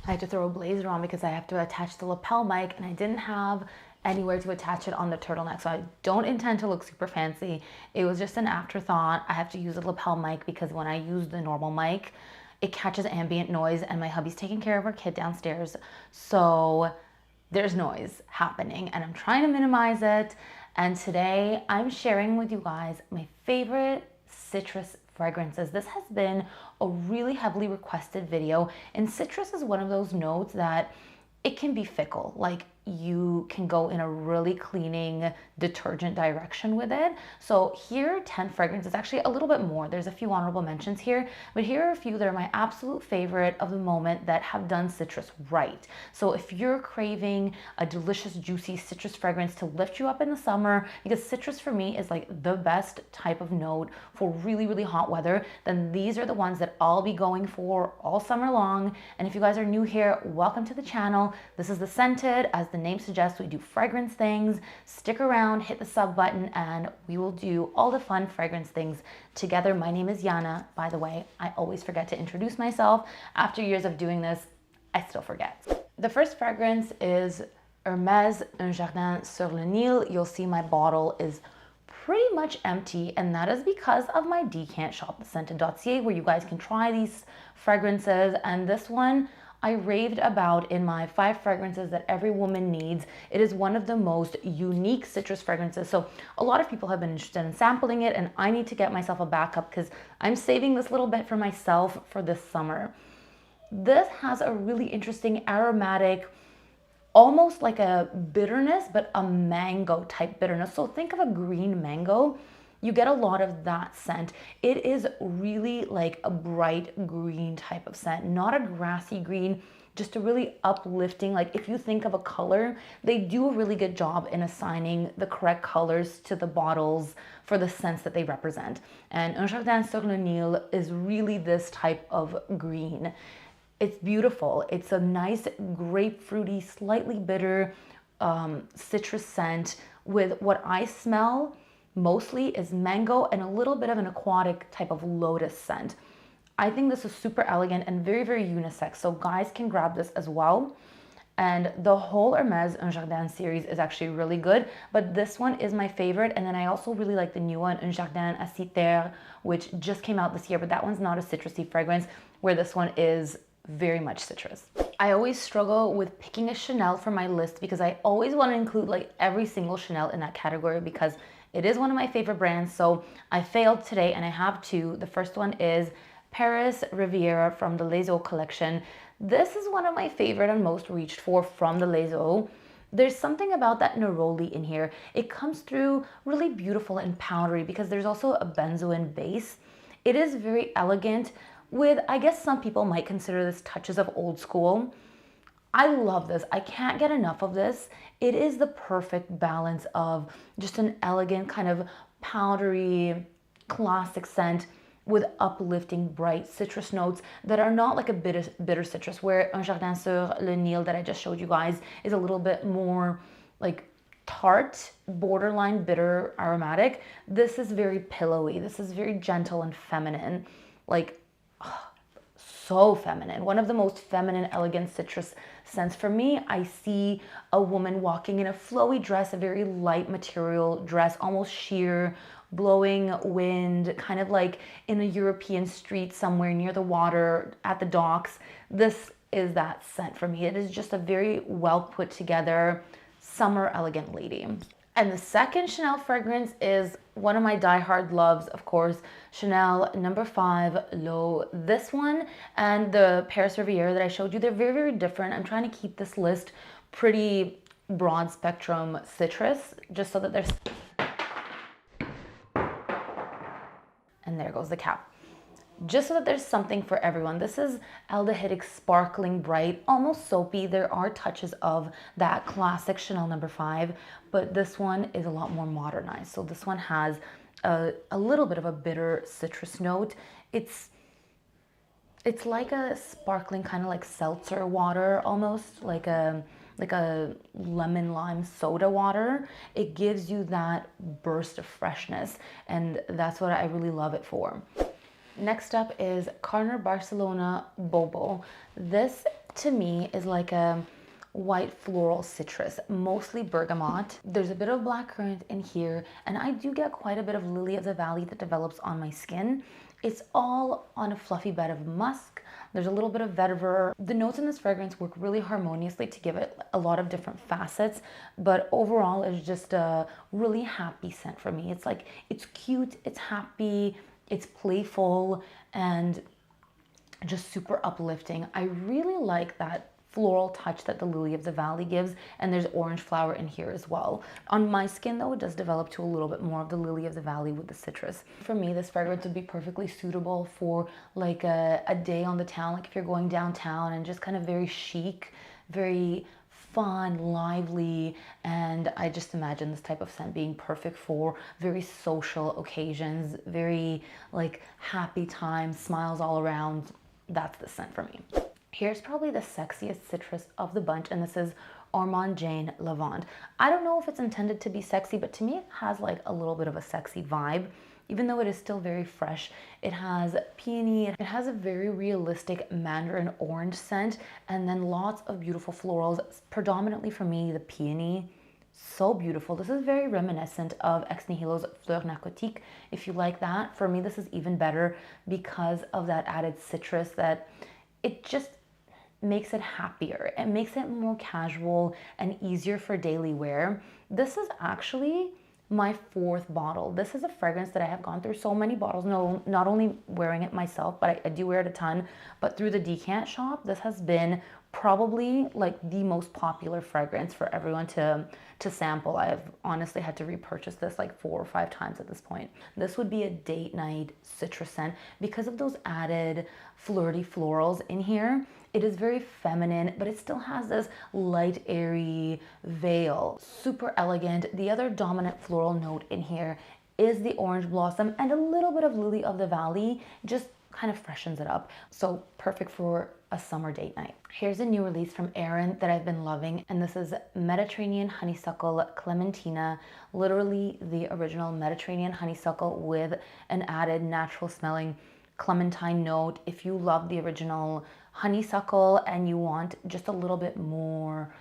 I had to throw a blazer on because I have to attach the lapel mic, and I didn't have anywhere to attach it on the turtleneck. So I don't intend to look super fancy. It was just an afterthought. I have to use a lapel mic because when I use the normal mic, it catches ambient noise, and my hubby's taking care of our kid downstairs. So there's noise happening and I'm trying to minimize it. And today I'm sharing with you guys my favorite citrus fragrances. This has been a really heavily requested video, and citrus is one of those notes that it can be fickle. Like, you can go in a really cleaning detergent direction with it. So here are 10 fragrances, actually a little bit more. There's a few honorable mentions here, but here are a few that are my absolute favorite of the moment that have done citrus right. So if you're craving a delicious, juicy citrus fragrance to lift you up in the summer, because citrus for me is like the best type of note for really, really hot weather, then these are the ones that I'll be going for all summer long. And if you guys are new here, welcome to the channel. This is The Scented. As the name suggests, we do fragrance things. Stick around, hit the sub button, and we will do all the fun fragrance things together. My name is Yana, by the way. I always forget to introduce myself. After years of doing this, I still forget. The first fragrance is Hermès Un Jardin sur le Nil. You'll see my bottle is pretty much empty, and that is because of my decant shop, thescented.ca, where you guys can try these fragrances. And this one I raved about in my 5 fragrances that every woman needs. It is one of the most unique citrus fragrances. So a lot of people have been interested in sampling it, and I need to get myself a backup because I'm saving this little bit for myself for this summer. This has a really interesting aromatic, almost like a bitterness, but a mango type bitterness. So think of a green mango. You get a lot of that scent. It is really like a bright green type of scent, not a grassy green, just a really uplifting. Like, if you think of a color, they do a really good job in assigning the correct colors to the bottles for the scents that they represent. And Un Jardin sur le Nil is really this type of green. It's beautiful. It's a nice grapefruity, slightly bitter citrus scent with what I smell mostly is mango and a little bit of an aquatic type of lotus scent. I think this is super elegant and very, very unisex, so guys can grab this as well. And the whole Hermès Un Jardin series is actually really good, but this one is my favorite. And then I also really like the new one, Un Jardin à Citer, which just came out this year, but that one's not a citrusy fragrance, where this one is very much citrus. I always struggle with picking a Chanel for my list because I always want to include like every single Chanel in that category because it is one of my favorite brands. So I failed today and I have 2. The first one is Paris Riviera from the Les Eaux collection. This is one of my favorite and most reached for from the Les Eaux. There's something about that neroli in here. It comes through really beautiful and powdery because there's also a benzoin base. It is very elegant with, I guess some people might consider this touches of old school. I love this. I can't get enough of this. It is the perfect balance of just an elegant kind of powdery classic scent with uplifting bright citrus notes that are not like a bitter citrus, where Un Jardin sur le Nil that I just showed you guys is a little bit more like tart, borderline bitter aromatic. This is very pillowy. This is very gentle and feminine. Like, so feminine. One of the most feminine, elegant citrus scents. For me, I see a woman walking in a flowy dress, a very light material dress, almost sheer, blowing wind, kind of like in a European street somewhere near the water, at the docks. This is that scent for me. It is just a very well put together summer elegant lady. And the second Chanel fragrance is one of my diehard loves, of course, Chanel No. 5 L'Eau. This one and the Paris Riviera that I showed you, they're very, very different. I'm trying to keep this list pretty broad spectrum citrus, just so that there's... And there goes the cap. Just so that there's something for everyone. This is aldehydic, sparkling, bright, almost soapy. There are touches of that classic Chanel No. 5, but this one is a lot more modernized. So this one has a little bit of a bitter citrus note. It's like a sparkling kind of like seltzer water, almost like a lemon lime soda water. It gives you that burst of freshness, and that's what I really love it for. Next up is Carner Barcelona Bobo. This to me is like a white floral citrus, mostly bergamot. There's a bit of blackcurrant in here, and I do get quite a bit of lily of the valley that develops on my skin. It's all on a fluffy bed of musk. There's a little bit of vetiver. The notes in this fragrance work really harmoniously to give it a lot of different facets, but overall it's just a really happy scent for me. It's like, it's cute, it's happy, it's playful, and just super uplifting. I really like that floral touch that the lily of the valley gives, and there's orange flower in here as well. On my skin though, it does develop to a little bit more of the lily of the valley with the citrus. For me, this fragrance would be perfectly suitable for like a day on the town, like if you're going downtown, and just kind of very chic, very fun, lively, and I just imagine this type of scent being perfect for very social occasions, very like happy times, smiles all around. That's the scent for me. Here's probably the sexiest citrus of the bunch, and this is Ormonde Jayne Levant. I don't know if it's intended to be sexy, but to me it has like a little bit of a sexy vibe. Even though it is still very fresh, it has peony, it has a very realistic mandarin orange scent, and then lots of beautiful florals, predominantly for me, the peony. So beautiful. This is very reminiscent of Ex Nihilo's Fleur Narcotique. If you like that, for me this is even better because of that added citrus that it just makes it happier. It makes it more casual and easier for daily wear. This is actually my 4th bottle. This is a fragrance that I have gone through so many bottles, no, not only wearing it myself, but I do wear it a ton, but through the decant shop, this has been probably like the most popular fragrance for everyone to sample. I have honestly had to repurchase this like 4 or 5 times at this point. This would be a date night citrus scent because of those added flirty florals in here. It is very feminine, but it still has this light, airy veil. Super elegant. The other dominant floral note in here is the orange blossom, and a little bit of lily of the valley just kind of freshens it up. So perfect for a summer date night. Here's a new release from Aerin that I've been loving, and this is Mediterranean Honeysuckle Clementina, literally the original Mediterranean honeysuckle with an added natural smelling clementine note. If you love the original honeysuckle and you want just a little bit more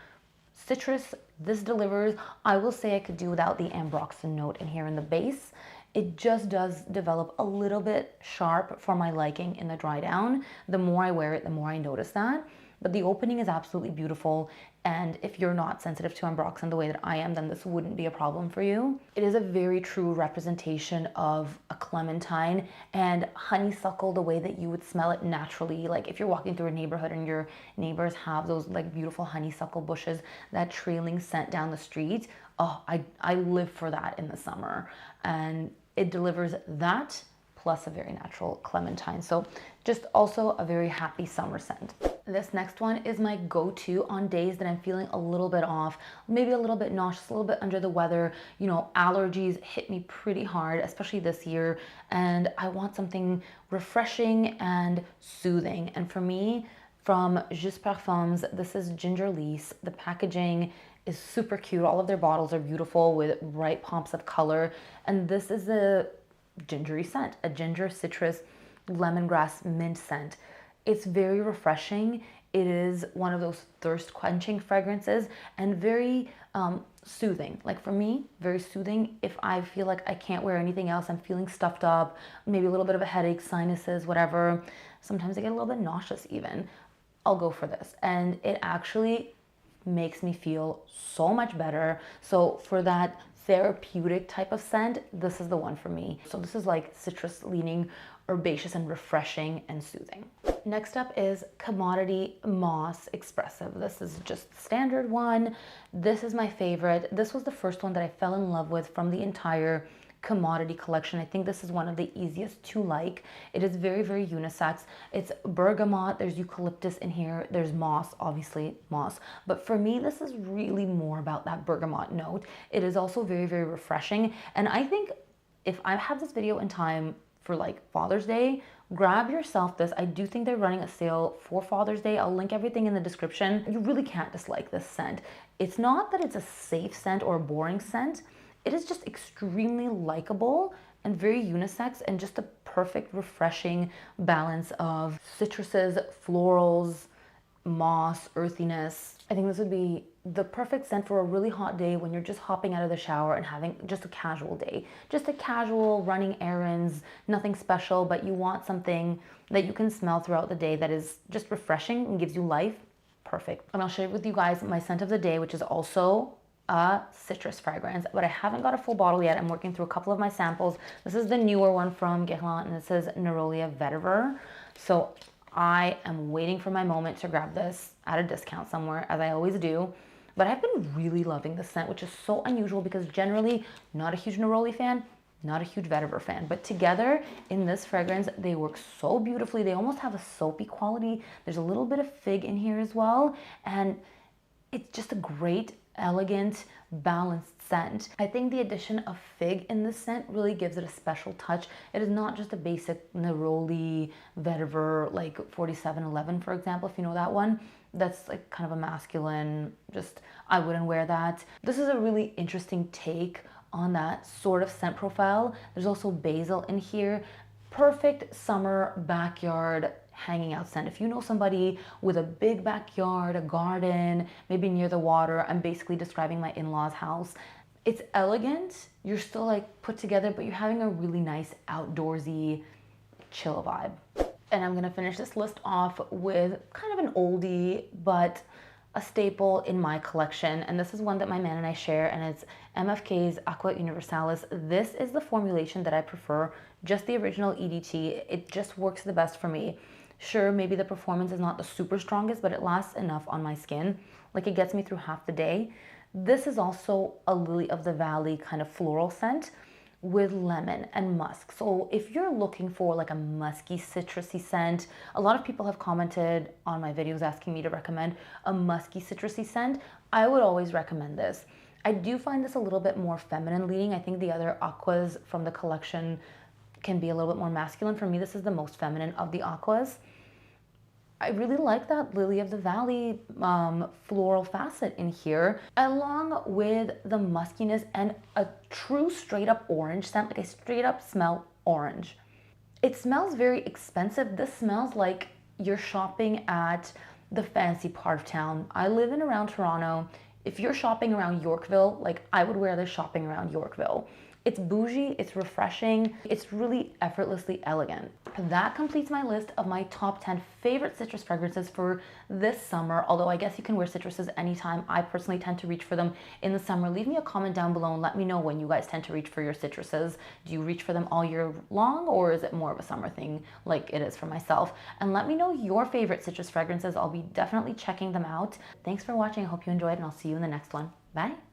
citrus, this delivers. I will say I could do without the ambroxan note in here in the base. It just does develop a little bit sharp for my liking in the dry down. The more I wear it, the more I notice that. But the opening is absolutely beautiful, and if you're not sensitive to ambroxan the way that I am, then this wouldn't be a problem for you. It is a very true representation of a clementine and honeysuckle the way that you would smell it naturally. Like if you're walking through a neighborhood and your neighbors have those like beautiful honeysuckle bushes, that trailing scent down the street, oh, I live for that in the summer. And it delivers that plus a very natural clementine. So just also a very happy summer scent. This next one is my go-to on days that I'm feeling a little bit off, maybe a little bit nauseous, a little bit under the weather. You know, allergies hit me pretty hard, especially this year, and I want something refreshing and soothing. And for me, from JUS Parfums, this is Gingerlise. The packaging is super cute. All of their bottles are beautiful with bright pops of color, and this is a gingery scent, a ginger, citrus, lemongrass, mint scent. It's very refreshing. It is one of those thirst quenching fragrances and very soothing. Like for me, very soothing. If I feel like I can't wear anything else, I'm feeling stuffed up, maybe a little bit of a headache, sinuses, whatever. Sometimes I get a little bit nauseous even. I'll go for this. And it actually makes me feel so much better. So for that therapeutic type of scent, this is the one for me. So this is like citrus leaning, herbaceous and refreshing and soothing. Next up is Commodity Moss Expressive. This is just the standard one. This is my favorite. This was the first one that I fell in love with from the entire Commodity collection. I think this is one of the easiest to like. It is very, very unisex. It's bergamot, there's eucalyptus in here, there's moss, obviously moss. But for me, this is really more about that bergamot note. It is also very, very refreshing. And I think if I have this video in time for like Father's Day, grab yourself this. I do think they're running a sale for Father's Day. I'll link everything in the description. You really can't dislike this scent. It's not that it's a safe scent or a boring scent. It is just extremely likable and very unisex and just a perfect refreshing balance of citruses, florals, moss, earthiness. I think this would be the perfect scent for a really hot day when you're just hopping out of the shower and having just a casual day. Just a casual running errands, nothing special, but you want something that you can smell throughout the day that is just refreshing and gives you life. Perfect. And I'll share with you guys my scent of the day, which is also a citrus fragrance, but I haven't got a full bottle yet. I'm working through a couple of my samples. This is the newer one from Guerlain, and it says neroli vetiver. So I am waiting for my moment to grab this at a discount somewhere, as I always do. But I've been really loving the scent, which is so unusual because generally not a huge neroli fan, not a huge vetiver fan. But together in this fragrance, they work so beautifully. They almost have a soapy quality. There's a little bit of fig in here as well. And it's just a great, elegant, balanced scent. I think the addition of fig in this scent really gives it a special touch. It is not just a basic neroli vetiver like 4711, for example, if you know that one. That's like kind of a masculine, just I wouldn't wear that. This is a really interesting take on that sort of scent profile. There's also basil in here. Perfect summer backyard hanging out scent. If you know somebody with a big backyard, a garden, maybe near the water, I'm basically describing my in-laws' house. It's elegant, you're still like put together, but you're having a really nice outdoorsy chill vibe. And I'm gonna finish this list off with kind of an oldie, but a staple in my collection. And this is one that my man and I share, and it's MFK's Aqua Universalis. This is the formulation that I prefer, just the original EDT. It just works the best for me. Sure, maybe the performance is not the super strongest, but it lasts enough on my skin. Like it gets me through half the day. This is also a lily of the valley kind of floral scent with lemon and musk. So if you're looking for like a musky, citrusy scent, a lot of people have commented on my videos asking me to recommend a musky, citrusy scent. I would always recommend this. I do find this a little bit more feminine leaning. I think the other aquas from the collection can be a little bit more masculine. For me, this is the most feminine of the aquas. I really like that lily of the valley floral facet in here, along with the muskiness and a true straight up orange scent. Like I straight up smell orange. It smells very expensive. This smells like you're shopping at the fancy part of town. I live in around Toronto. If you're shopping around Yorkville, like I would wear this shopping around Yorkville. It's bougie, it's refreshing, it's really effortlessly elegant. That completes my list of my top 10 favorite citrus fragrances for this summer, although I guess you can wear citruses anytime. I personally tend to reach for them in the summer. Leave me a comment down below and let me know when you guys tend to reach for your citruses. Do you reach for them all year long, or is it more of a summer thing like it is for myself? And let me know your favorite citrus fragrances. I'll be definitely checking them out. Thanks for watching. I hope you enjoyed, and I'll see you in the next one. Bye.